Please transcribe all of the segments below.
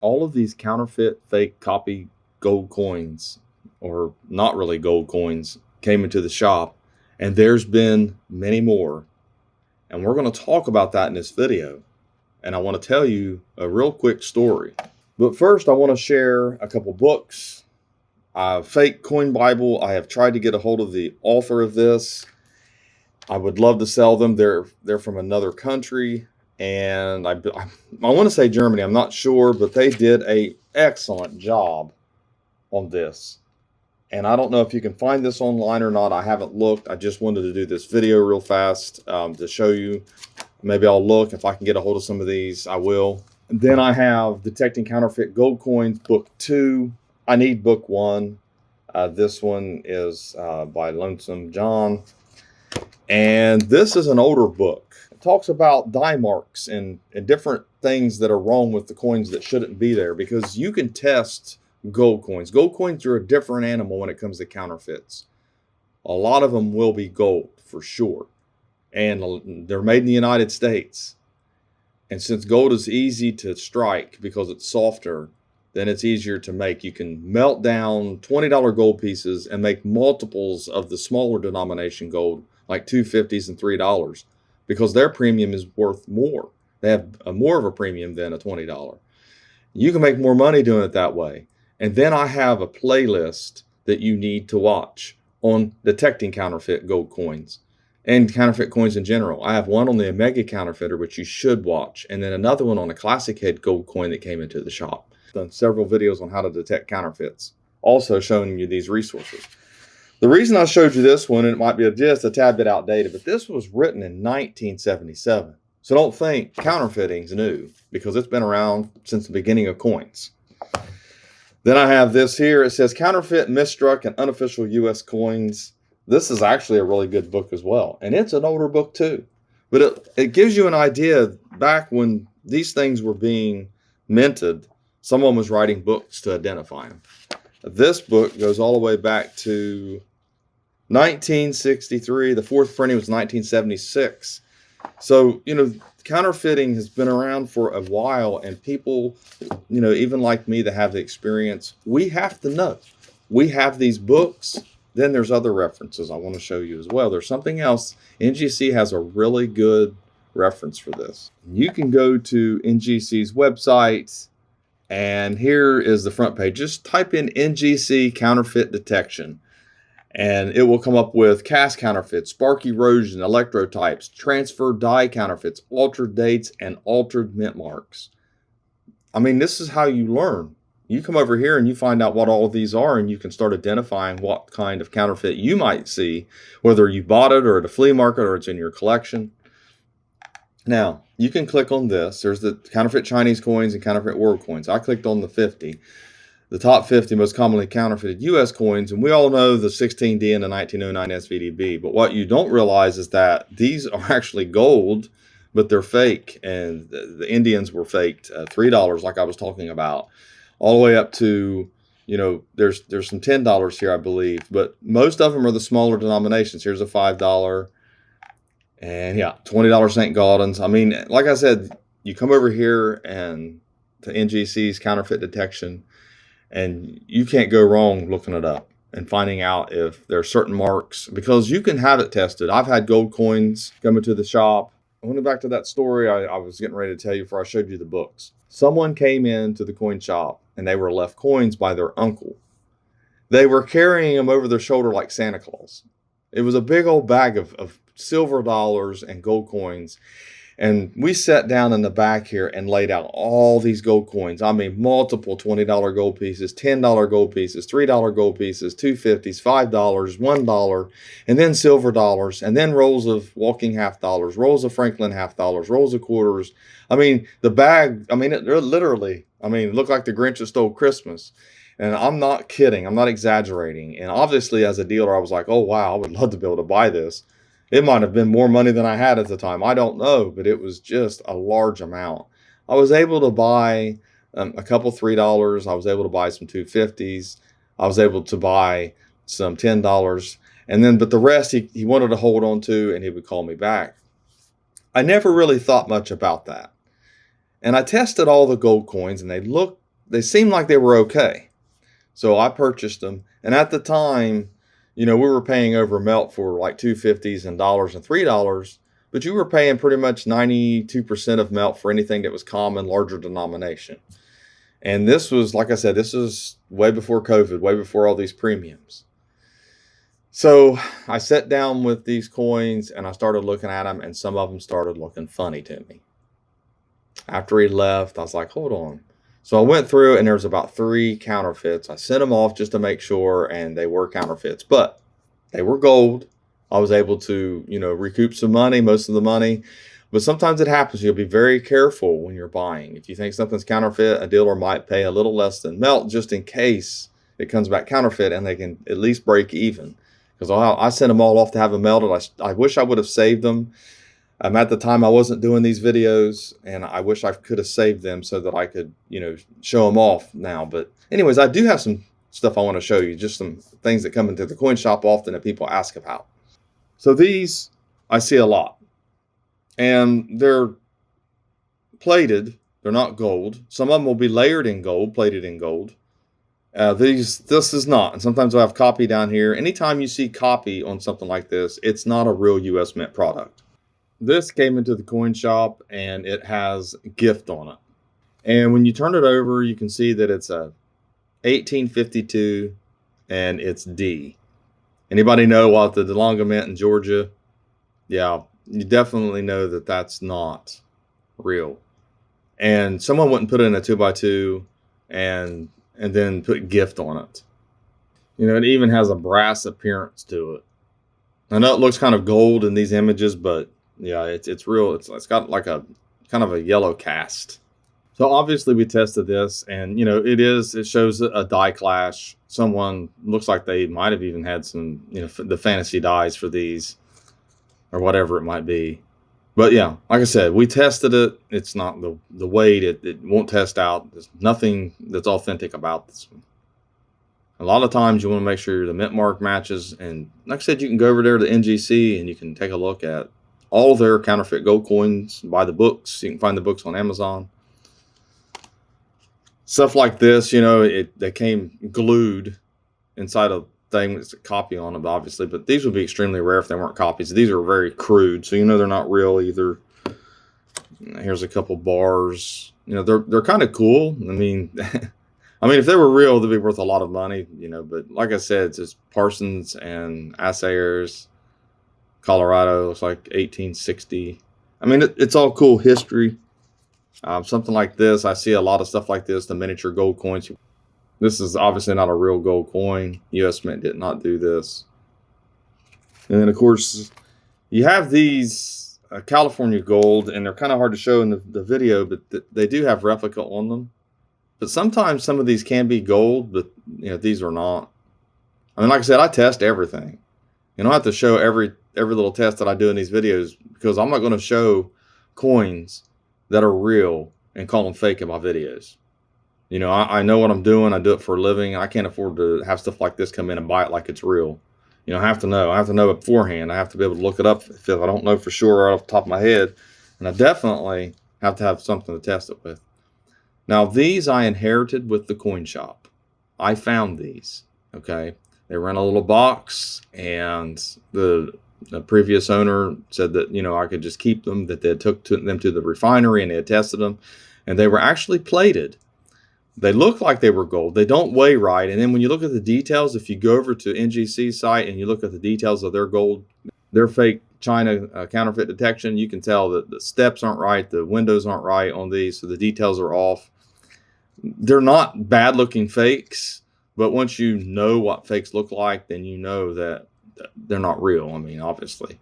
all of these counterfeit, fake, copy gold coins, or not really gold coins, came into the shop, and there's been many more. And we're going to talk about that in this video. And I want to tell you a real quick story. But first, I want to share a couple books. Fake Coin Bible. I have tried to get a hold of the author of this. I would love to sell them. They're from another country, and I want to say Germany. I'm not sure, but they did a excellent job on this. And I don't know if you can find this online or not. I haven't looked. I just wanted to do this video real fast to show you. Maybe I'll look. If I can get a hold of some of these, I will. And then I have Detecting Counterfeit Gold Coins, Book 2. I need Book 1. This one is by Lonesome John. And this is an older book. It talks about dye marks and different things that are wrong with the coins that shouldn't be there, because you can test gold coins. Gold coins are a different animal when it comes to counterfeits. A lot of them will be gold for sure. And they're made in the United States. And since gold is easy to strike because it's softer, then it's easier to make. You can melt down $20 gold pieces and make multiples of the smaller denomination gold, like $2.50s and $3, because their premium is worth more. They have more of a premium than a $20. You can make more money doing it that way. And then I have a playlist that you need to watch on detecting counterfeit gold coins and counterfeit coins in general. I have one on the Omega counterfeiter, which you should watch, and then another one on a classic head gold coin that came into the shop. I've done several videos on how to detect counterfeits, also showing you these resources. The reason I showed you this one, and it might be just a tad bit outdated, but this was written in 1977. So don't think counterfeiting's new, because it's been around since the beginning of coins. Then I have this here. It says Counterfeit, Misstruck, and Unofficial U.S. Coins. This is actually a really good book as well. And it's an older book too. But it gives you an idea back when these things were being minted, someone was writing books to identify them. This book goes all the way back to 1963. The fourth printing was 1976. So, counterfeiting has been around for a while, and people, even like me that have the experience, we have to know. We have these books. Then there's other references I want to show you as well. There's something else. NGC has a really good reference for this. You can go to NGC's website, and here is the front page. Just type in NGC counterfeit detection, and it will come up with cast counterfeits, spark erosion, electrotypes, transfer dye counterfeits, altered dates, and altered mint marks. I mean, this is how you learn. You come over here and you find out what all of these are, and you can start identifying what kind of counterfeit you might see, whether you bought it or at a flea market or it's in your collection. Now, you can click on this. There's the counterfeit Chinese coins and counterfeit world coins. I clicked on the 50. The top 50 most commonly counterfeited U.S. coins, and we all know the 16D and the 1909 SVDB. But what you don't realize is that these are actually gold, but they're fake, and the Indians were faked. $3, like I was talking about, all the way up to, there's some $10 here, I believe, but most of them are the smaller denominations. Here's a $5, and yeah, $20 St. Gaudens. I mean, like I said, you come over here and to NGC's counterfeit detection, and you can't go wrong looking it up and finding out if there are certain marks, because you can have it tested. I've had gold coins come into the shop. I went back to that story I was getting ready to tell you before I showed you the books. Someone came into the coin shop, and they were left coins by their uncle. They were carrying them over their shoulder like Santa Claus. It was a big old bag of silver dollars and gold coins. And we sat down in the back here and laid out all these gold coins. I mean, multiple $20 gold pieces, $10 gold pieces, $3 gold pieces, $2.50s, $5, $1, and then silver dollars, and then rolls of walking half dollars, rolls of Franklin half dollars, rolls of quarters. I mean, the bag, it literally, it looked like the Grinch that stole Christmas. And I'm not kidding. I'm not exaggerating. And obviously, as a dealer, I was like, oh, wow, I would love to be able to buy this. It might have been more money than I had at the time. I don't know, but it was just a large amount. I was able to buy a couple $3. I was able to buy some $2.50s. I was able to buy some $10. And then, but the rest he wanted to hold on to, and he would call me back. I never really thought much about that. And I tested all the gold coins, and they looked they seemed like they were okay. So I purchased them. And at the time, we were paying over melt for like 250s and dollars and $3, but you were paying pretty much 92% of melt for anything that was common, larger denomination. And this was, like I said, this was way before COVID, way before all these premiums. So I sat down with these coins and I started looking at them, and some of them started looking funny to me. After he left, I was like, hold on. So I went through, and there was about 3 counterfeits. I sent them off just to make sure, and they were counterfeits, but they were gold. I was able to, recoup some money, most of the money. But sometimes it happens. You'll be very careful when you're buying. If you think something's counterfeit, a dealer might pay a little less than melt just in case it comes back counterfeit, and they can at least break even. Because I sent them all off to have them melted. I wish I would have saved them. At the time, I wasn't doing these videos, and I wish I could have saved them so that I could, show them off now. But anyways, I do have some stuff I want to show you, just some things that come into the coin shop often that people ask about. So these I see a lot, and they're plated. They're not gold. Some of them will be layered in gold, plated in gold. This is not. And sometimes I have copy down here. Anytime you see copy on something like this, it's not a real US Mint product. This came into the coin shop and it has gift on it. And when you turn it over, you can see that it's a 1852 and it's D. Anybody know what the DeLonga Mint in Georgia? Yeah, you definitely know that that's not real. And someone wouldn't put it in a 2x2 and then put gift on it. It even has a brass appearance to it. I know it looks kind of gold in these images, but yeah, it's real. It's got like a kind of a yellow cast. So obviously we tested this, and it shows a die clash. Someone looks like they might have even had some the fantasy dies for these or whatever it might be. But yeah, like I said, we tested it. It's not the weight. It won't test out. There's nothing that's authentic about this one. A lot of times you want to make sure the mint mark matches. And like I said, you can go over there to NGC and you can take a look at all their counterfeit gold coins, buy the books. You can find the books on Amazon. Stuff like this, they came glued inside a thing that's a copy on them, obviously. But these would be extremely rare if they weren't copies. These are very crude, so they're not real either. Here's a couple bars. They're kind of cool. I mean, if they were real, they'd be worth a lot of money. But like I said, it's just Parsons and Assayers, Colorado. Looks like 1860. It's all cool history. Something like this, I see a lot of stuff like this, the miniature gold coins. This is obviously not a real gold coin. US Mint did not do this. And then, of course, you have these California gold, and they're kind of hard to show in the video, but they do have replica on them. But sometimes some of these can be gold, but these are not. Like I said, I test everything. I don't have to show every little test that I do in these videos, because I'm not going to show coins that are real and call them fake in my videos. I know what I'm doing. I do it for a living. I can't afford to have stuff like this come in and buy it like it's real. I have to know. I have to know beforehand. I have to be able to look it up if I don't know for sure right off the top of my head. And I definitely have to have something to test it with. Now, these I inherited with the coin shop. I found these, okay? They were in a little box, and the previous owner said that, I could just keep them, that they took them to the refinery and they had tested them, and they were actually plated. They look like they were gold. They don't weigh right. And then when you look at the details, if you go over to NGC's site and you look at the details of their gold, their fake China counterfeit detection, you can tell that the steps aren't right, the windows aren't right on these, so the details are off. They're not bad looking fakes, but once you know what fakes look like, then you know that they're not real. Obviously.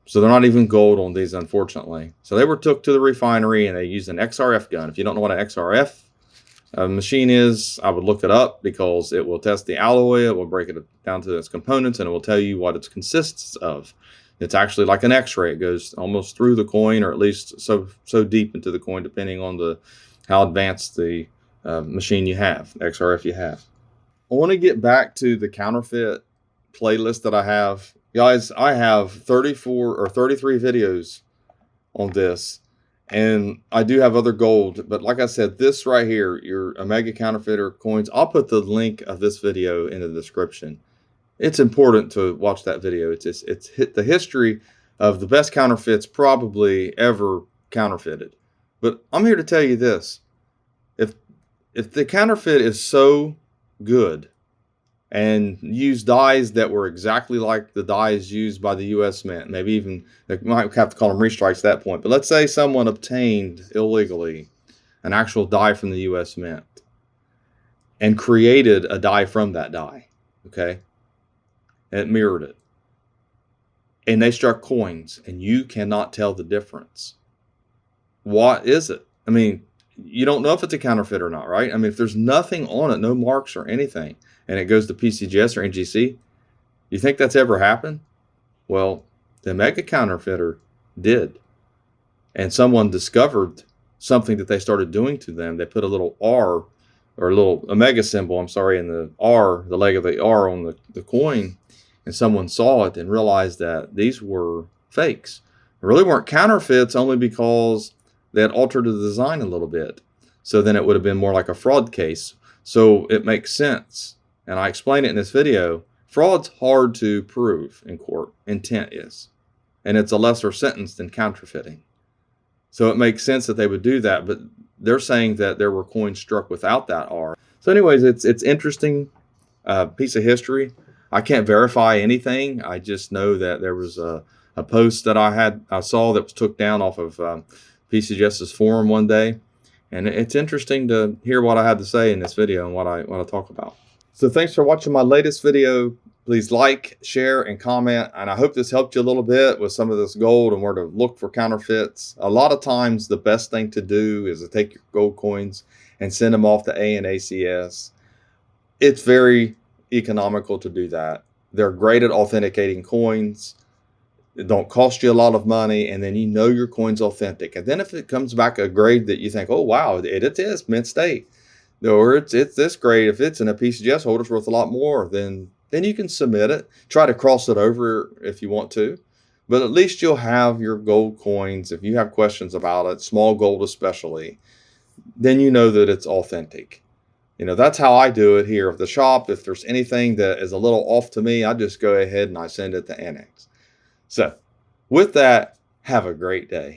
So they're not even gold on these, unfortunately. So they were took to the refinery and they used an XRF gun. If you don't know what an XRF machine is, I would look it up, because it will test the alloy, it will break it down to its components, and it will tell you what it consists of. It's actually like an X-ray. It goes almost through the coin, or at least so deep into the coin, depending on how advanced the machine you have, XRF you have. I want to get back to the counterfeit playlist that I have. Guys, I have 34 or 33 videos on this, And I do have other gold, but like I said, this right here, your Omega Counterfeiter coins, I'll put the link of this video in the description. It's important to watch that video. It's the history of the best counterfeits probably ever counterfeited. But I'm here to tell you this. If if the counterfeit is so good and use dyes that were exactly like the dyes used by the U.S. Mint, maybe even they might have to call them restrikes at that point. But let's say someone obtained illegally an actual dye from the U.S. Mint and created a dye from that dye, okay, and it mirrored it, and they struck coins, and you cannot tell the difference. What is it? I mean, you don't know if it's a counterfeit or not, right? I mean, if there's nothing on it, no marks or anything, and it goes to PCGS or NGC, you think that's ever happened? Well, the Omega Counterfeiter did. And someone discovered something that they started doing to them. They put a little R, or a little Omega symbol, I'm sorry, in the R, the leg of the R on the coin, and someone saw it and realized that these were fakes. They really weren't counterfeits, only because they had altered the design a little bit. So then it would have been more like a fraud case. So it makes sense. And I explain it in this video. Fraud's hard to prove in court. Intent is. And it's a lesser sentence than counterfeiting. So it makes sense that they would do that. But they're saying that there were coins struck without that R. So anyways, it's interesting piece of history. I can't verify anything. I just know that there was a post that I saw that was took down off of PCGS's forum one day. And it's interesting to hear what I had to say in this video and what I talk about. So thanks for watching my latest video. Please like, share, and comment. And I hope this helped you a little bit with some of this gold and where to look for counterfeits. A lot of times the best thing to do is to take your gold coins and send them off to ANACS. It's very economical to do that. They're great at authenticating coins. It don't cost you a lot of money, and then you know your coin's authentic. And then if it comes back a grade that you think, oh wow, it is mint state, or it's this grade, if it's in a PCGS holder, it's worth a lot more, then you can submit it. Try to cross it over if you want to, but at least you'll have your gold coins. If you have questions about it, small gold especially, then you know that it's authentic. You know, that's how I do it here at the shop. If there's anything that is a little off to me, I just go ahead and I send it to Annex. So with that, have a great day.